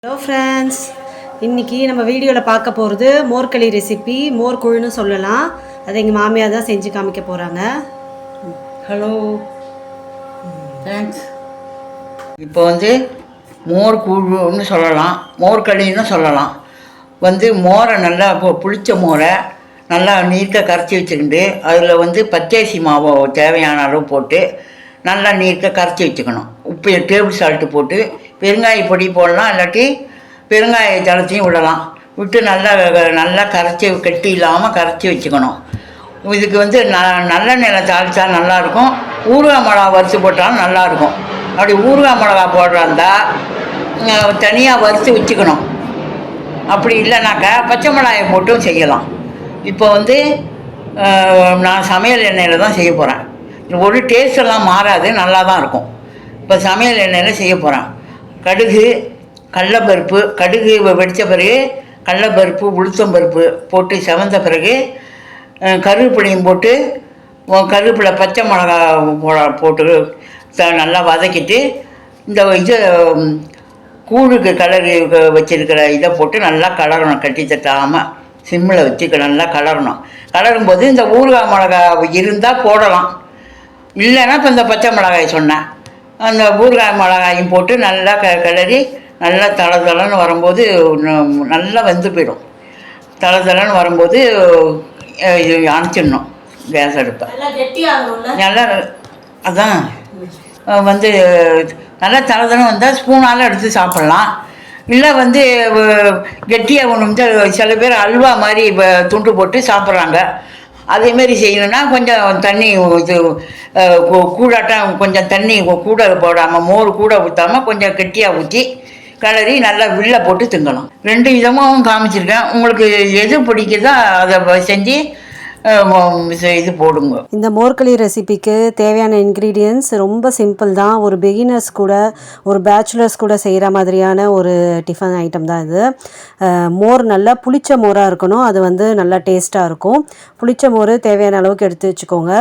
Hello friends, இன்றைக்கி நம்ம வீடியோவில் பார்க்க போகிறது மோர்களி ரெசிபி. மோர் கூழ்னு சொல்லலாம். அதை எங்கள் மாமியார் தான் செஞ்சு காமிக்க போகிறாங்க. Hello thanks. இப்போ மோர் கூழ்னு சொல்லலாம், மோர்களின்னு சொல்லலாம். மோரை நல்லா புளிச்ச மோரை நல்லா நீர்க்க கரைச்சி வச்சுக்கிண்டு அதில் பச்சரிசி மாவை தேவையான அளவு போட்டு நல்லா நீர்க்க கரைச்சி வச்சுக்கணும். உப்பு டேபிள் சால்ட்டு போட்டு பெருங்காய பொடி போடலாம், இல்லாட்டி பெருங்காய ஜலத்தையும் விடலாம். விட்டு நல்லா கரைச்சி கட்டி இல்லாமல் கரைச்சி வச்சுக்கணும். இதுக்கு நல்லெண்ணெயில் தாளித்தா நல்லாயிருக்கும். ஊறுகாய் மிளகா வறுத்து போட்டாலும் நல்லாயிருக்கும். அப்படி ஊறுகாய் மிளகா போடுறாந்தா தனியாக வறுத்து வச்சுக்கணும். அப்படி இல்லைனாக்கா பச்சை மிளகாயை போட்டும் செய்யலாம். இப்போ நான் சமையல் எண்ணெயில் தான் செய்ய போகிறேன். ஒரு டேஸ்டெல்லாம் மாறாது, நல்லா தான் இருக்கும். இப்போ சமையல் எண்ணெயில் செய்ய போகிறேன். கடுகு, கடலைப்பருப்பு, கடுகு வெடித்த பிறகு கடலைப்பருப்பு, உளுத்தம்பருப்பு போட்டு செவந்த பிறகு கருவேப்பிலையும் போட்டு கருவேப்பிலை பச்சை மிளகா போட்டு நல்லா வதக்கிட்டு இந்த கூழுக்கு கலரி வச்சுருக்கிற இதை போட்டு நல்லா கலரணும். கட்டி தட்டாமல் சிம்மில் வச்சு நல்லா கலரணும். கலரும்போது இந்த ஊறுகாய் மிளகா இருந்தால் போடலாம், இல்லைன்னா இப்போ இந்த பச்சை மிளகாய் சொன்னேன், அந்த ஊறுகாய் மிளகாயும் போட்டு நல்லா கிளறி நல்லா தளன்னு வரும்போது நல்லா வெந்து போயிடும். தளன்னு வரும்போது அணைச்சிடணும் கேஸ் அடுப்பை. நல்லா அதான் நல்லா தளன்னு வந்தால் ஸ்பூனால் எடுத்து சாப்பிட்லாம். இல்லை கெட்டியாக ஒன்று சில பேர் அல்வா மாதிரி துண்டு போட்டு சாப்பிட்றாங்க. அதேமாரி செய்யணுன்னா கொஞ்சம் தண்ணி கூடாட்டம் கொஞ்சம் தண்ணி கூட போடாமல் மோர் கூட ஊற்றாமல் கொஞ்சம் கெட்டியாக ஊற்றி கிளறி நல்லா வில்ல போட்டு திங்கலாம். 2 விதமாகவும் காமிச்சிருக்கேன். உங்களுக்கு எது பிடிக்குதோ அதை செஞ்சு இது போடுங்க. இந்த மோர்களி ரெசிபிக்கு தேவையான இன்க்ரீடியன்ட்ஸ் ரொம்ப சிம்பிள் தான். ஒரு பிகினர்ஸ் கூட, ஒரு பேச்சுலர்ஸ் கூட செய்கிற மாதிரியான ஒரு டிஃபன் ஐட்டம் தான் இது. மோர் நல்லா புளிச்ச மோராக இருக்கணும். அது நல்லா டேஸ்ட்டாக இருக்கும். புளிச்ச மோர் தேவையான அளவுக்கு எடுத்து வச்சுக்கோங்க.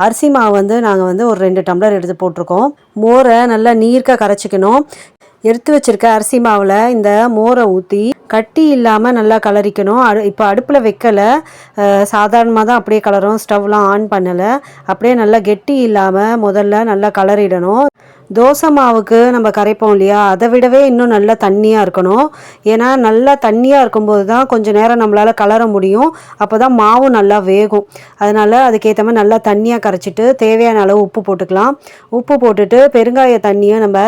அரிசி மாவு நாங்கள் ஒரு 2 டம்ளர் எடுத்து போட்டிருக்கோம். மோரை நல்லா நீர்க்க கரைச்சிக்கணும். எடுத்து வச்சுருக்க அரிசி மாவில் இந்த மோரை ஊற்றி கட்டி இல்லாமல் நல்லா கலரிக்கணும். இப்போ அடுப்பில் வைக்கலை, சாதாரணமாக தான் அப்படியே கலரும். ஸ்டவ்லாம் ஆன் பண்ணலை. அப்படியே நல்லா கெட்டி இல்லாமல் முதல்ல நல்லா கலரிடணும். தோசை மாவுக்கு நம்ம கரைப்போம் இல்லையா, அதை விடவே இன்னும் நல்லா தண்ணியாக இருக்கணும். ஏன்னா நல்லா தண்ணியாக இருக்கும்போது தான் கொஞ்சம் நேரம் நம்மளால் கலர முடியும். அப்போ தான் மாவு நல்லா வேகும். அதனால் அதுக்கேற்ற மாதிரி நல்லா தண்ணியாக கரைச்சிட்டு தேவையான அளவு உப்பு போட்டுக்கலாம். உப்பு போட்டுட்டு பெருங்காய தண்ணியை நம்ம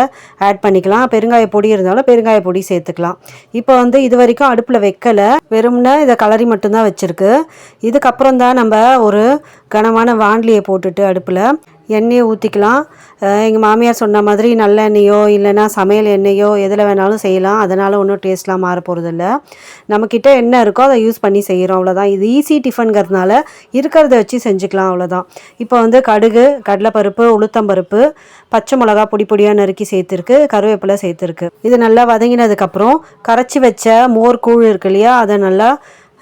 ஆட் பண்ணிக்கலாம். பெருங்காய பொடி இருந்தாலும் பெருங்காய பொடி சேர்த்துக்கலாம். இப்போ இது வரைக்கும் அடுப்பில் வைக்கலை, வெறும்னா இதை கலரி மட்டும்தான் வச்சுருக்கு. இதுக்கப்புறம் தான் நம்ம ஒரு கனமான வாண்டிலியை போட்டுட்டு அடுப்பில் எண்ணெயை ஊற்றிக்கலாம். எங்கள் மாமியார் சொன்ன மாதிரி நல்லெண்ணெயோ இல்லைன்னா சமையல் எண்ணெயோ எதில் வேணாலும் செய்யலாம். அதனால் ஒன்றும் டேஸ்ட்லாம் மாற போகிறதில்ல. நம்மக்கிட்ட என்ன இருக்கோ அதை யூஸ் பண்ணி செய்கிறோம், அவ்வளோதான். இது ஈஸி டிஃபனுங்கிறதுனால இருக்கிறத வச்சு செஞ்சுக்கலாம், அவ்வளோதான். இப்போ கடுகு, கடலைப்பருப்பு, உளுத்தம்பருப்பு, பச்சை மிளகா பொடி பொடியாக நறுக்கி சேர்த்துருக்கு, கருவேப்பிலை சேர்த்துருக்கு. இது நல்லா வதங்கினதுக்கப்புறம் கரைச்சி வச்ச மோர் கூழ் இருக்கு இல்லையா, அதை நல்லா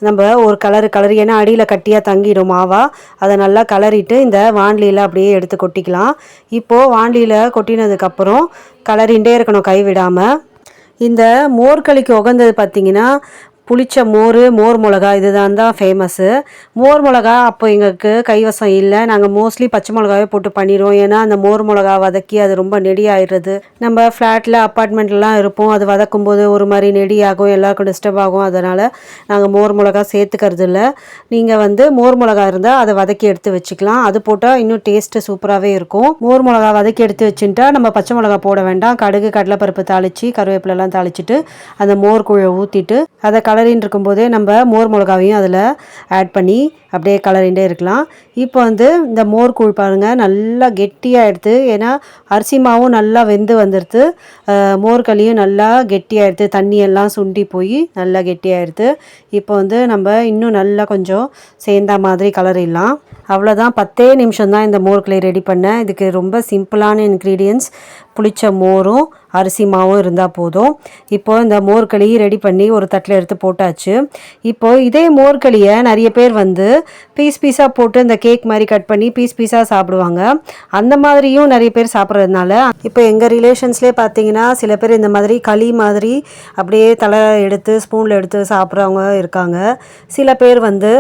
நம்ம ஒரு கலரி ஏன்னா அடியில் கட்டியாக தங்கிடும் மாவா. அதை நல்லா கலரிட்டு இந்த வாண்டிலியில் அப்படியே எடுத்து கொட்டிக்கலாம். இப்போது வாண்டிலியில் கொட்டினதுக்கப்புறம் கலரிண்டே இருக்கணும் கைவிடாமல். இந்த மோர்களிக்கு உகந்தது பார்த்திங்கன்னா புளிச்ச மோர் மிளகா, இதுதான் ஃபேமஸ்ஸு. மோர் மிளகா அப்போ எங்களுக்கு கைவசம் இல்லை. நாங்கள் மோஸ்ட்லி பச்சை மிளகாவே போட்டு பண்ணிடுவோம். ஏன்னா அந்த மோர் மிளகா வதக்கி அது ரொம்ப நெடி ஆயிடுறது. நம்ம ஃப்ளாட்டில் அப்பார்ட்மெண்ட்லாம் இருப்போம், அது வதக்கும்போது ஒரு மாதிரி நெடி ஆகும், எல்லாருக்கும் டிஸ்டர்ப் ஆகும். அதனால் நாங்கள் மோர் மிளகா சேர்த்துக்கிறது இல்லை. நீங்கள் மோர் மிளகா இருந்தால் அதை வதக்கி எடுத்து வச்சுக்கலாம். அது போட்டால் இன்னும் டேஸ்ட்டு சூப்பராகவே இருக்கும். மோர் மிளகா வதக்கி எடுத்து வச்சுட்டா நம்ம பச்சை மிளகா போட வேண்டாம். கடுகு, கடலைப்பருப்பு தாளித்து கருவேப்பிலெல்லாம் தாளிச்சிட்டு அந்த மோர் கூழை ஊற்றிட்டு அதை கலரின்னு இருக்கும்போதே நம்ம மோர் மிளகாவையும் அதில் ஆட் பண்ணி அப்படியே கலரிண்டே இருக்கலாம். இப்போ இந்த மோர் கூழ் பாருங்கள் நல்லா கெட்டியாக எடுத்து, ஏன்னா அரிசி மாவும் நல்லா வெந்து வந்துடுது, மோர்களியும் நல்லா கெட்டியாக எடுத்து, தண்ணியெல்லாம் சுண்டி போய் நல்லா கெட்டியாக எடுத்து. இப்போ நம்ம இன்னும் நல்லா கொஞ்சம் சேர்ந்தா மாதிரி கலரிடலாம். அவ்வளோதான், 10 நிமிஷம் தான் இந்த மோர்களி ரெடி பண்ணேன். இதுக்கு ரொம்ப சிம்பிளான இன்க்ரீடியன்ட்ஸ், புளிச்ச மோரும் அரிசி மாவும் இருந்தால் போதும். இப்போது இந்த மோர்களி ரெடி பண்ணி ஒரு தட்டில் எடுத்து போட்டாச்சு. இப்போது இதே மோர்களியை நிறைய பேர் வந்து பீஸாக போட்டு இந்த கேக் மாதிரி கட் பண்ணி பீஸாக சாப்பிடுவாங்க. அந்த மாதிரியும் நிறைய பேர் சாப்பிட்றதுனால இப்போ எங்கள் ரிலேஷன்ஸ்லேயே பார்த்தீங்கன்னா சில பேர் இந்த மாதிரி களி மாதிரி அப்படியே தலை எடுத்து ஸ்பூனில் எடுத்து சாப்பிட்றவங்க இருக்காங்க. சில பேர் வந்து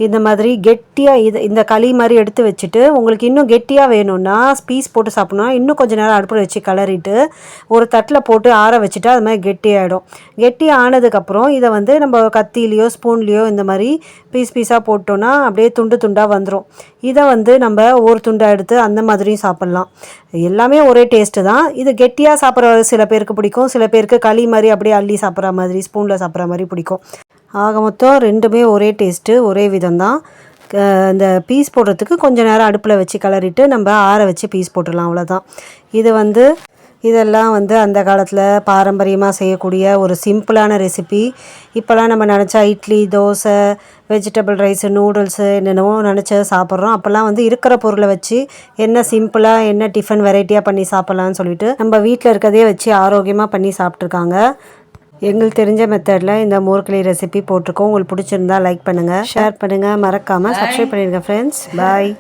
இந்த மாதிரி கெட்டியாக இந்த களி மாதிரி எடுத்து வச்சுட்டு உங்களுக்கு இன்னும் கெட்டியாக வேணும்னா பீஸ் போட்டு சாப்பிட்ணுன்னா இன்னும் கொஞ்சம் நேரம் அடுப்பில் வச்சு கிளறிட்டு ஒரு தட்டில் போட்டு ஆற வச்சுட்டா அது மாதிரி கெட்டியாகிடும். கெட்டி ஆனதுக்கப்புறம் இதை வந்து நம்ம கத்திலேயோ ஸ்பூன்லேயோ இந்த மாதிரி பீஸாக போட்டோன்னா அப்படியே துண்டு துண்டாக வந்துடும். இதை வந்து நம்ம ஒரு துண்டாக எடுத்து அந்த மாதிரியும் சாப்பிட்லாம். எல்லாமே ஒரே டேஸ்ட்டு தான். இது கெட்டியாக சாப்பிட்ற சில பேருக்கு பிடிக்கும், சில பேருக்கு களி மாதிரி அப்படியே அள்ளி சாப்பிட்ற மாதிரி ஸ்பூனில் சாப்பிட்ற மாதிரி பிடிக்கும். ஆக மொத்தம் ரெண்டுமே ஒரே டேஸ்ட்டு, ஒரே விதம்தான். இந்த பீஸ் போடுறதுக்கு கொஞ்சம் நேரம் அடுப்பில் வச்சு கிளறிட்டு நம்ம ஆற வச்சு பீஸ் போட்டுடலாம், அவ்வளோதான். இது வந்து இதெல்லாம் வந்து அந்த காலத்தில் பாரம்பரியமாக செய்யக்கூடிய ஒரு சிம்பிளான ரெசிபி. இப்போலாம் நம்ம நினச்சா idli, dosa, vegetable rice, noodles என்னென்னவோ நினச்சதை சாப்பிட்றோம். அப்போல்லாம் வந்து இருக்கிற பொருளை வச்சு என்ன சிம்பிளாக என்ன டிஃபன் வெரைட்டியாக பண்ணி சாப்பிட்லான்னு சொல்லிட்டு நம்ம வீட்டில் இருக்கிறதே வச்சு ஆரோக்கியமாக பண்ணி சாப்பிட்ருக்காங்க. எங்களுக்கு தெரிஞ்ச மெத்தடில் இந்த மோர்களி ரெசிபி போட்டிருக்கோம். உங்களுக்கு பிடிச்சிருந்தா லைக் பண்ணுங்கள், ஷேர் பண்ணுங்கள், மறக்காமல் சப்ஸ்கிரைப் பண்ணிடுங்க ஃப்ரெண்ட்ஸ். பாய்.